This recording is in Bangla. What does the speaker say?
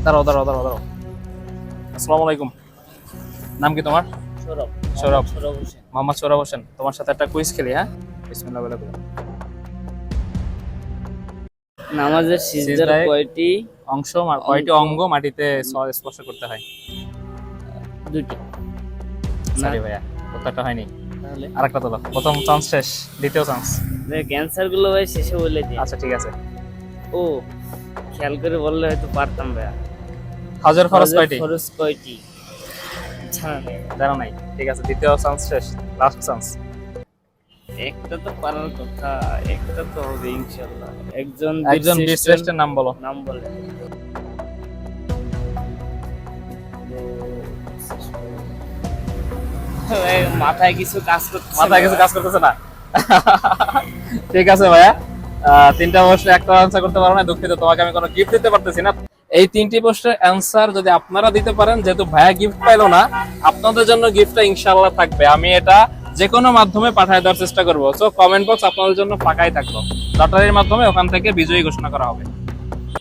দাঁড়াও দাঁড়াও দাঁড়াও দাঁড়াও। আসসালামু আলাইকুম। নাম কি তোমার? সৌরভ। সৌরভ। সৌরভ হোসেন। মোহাম্মদ সৌরভ হোসেন। তোমার সাথে একটা কুইজ খেলি, হ্যাঁ? বিসমিল্লাহ বলে বলো। নামাজের সিজদার সিজদায় কয়টি? অংশ কয়টি অঙ্গ মাটিতে স্পর্শ করতে হয়? দুটি। সরি ভাইয়া, উত্তরটা হয়নি। তাহলে আরেকটা তোলো। প্রথম চান্স শেষ, দ্বিতীয় চান্স। ক্যান্সার গুলো ভাই শেষে বলে দিই। আচ্ছা ঠিক আছে। ও খেয়াল করে বললে হয়তো পারতাম ভাই। হজের ফরজ কয়টি? ফরজ কয়টি? জানা নেই। জানা নাই। ঠিক আছে, দ্বিতীয় চান্স শেষ, লাস্ট চান্স। একটা তো পারার কথা, একটা তো হবে ইনশাআল্লাহ। একজন একজন বীরশ্রেষ্ঠের নাম বলো। নাম বলে। ভাই, মাথায় কিছু কাজ করতেছে। মাথায় কিছু কাজ করতেছে না। ঠিক আছে ভাইয়া, তিনটা প্রশ্নের একটা আনসার করতে পারো না, দুঃখিত। তোমাকে আমি কোনো গিফট দিতে পারতেছি না। এই তিনটি প্রশ্নের অ্যান্সার যদি আপনারা দিতে পারেন, যেহেতু ভাইয়া গিফট পাইলো না, আপনাদের জন্য গিফটটা ইনশাআল্লাহ থাকবে। আমি এটা যে কোনো মাধ্যমে পাঠিয়ে দেওয়ার চেষ্টা করবো। সো কমেন্ট বক্স আপনাদের জন্য ফাঁকাই থাকলো। লটারির মাধ্যমে ওখান থেকে বিজয়ী ঘোষণা করা হবে।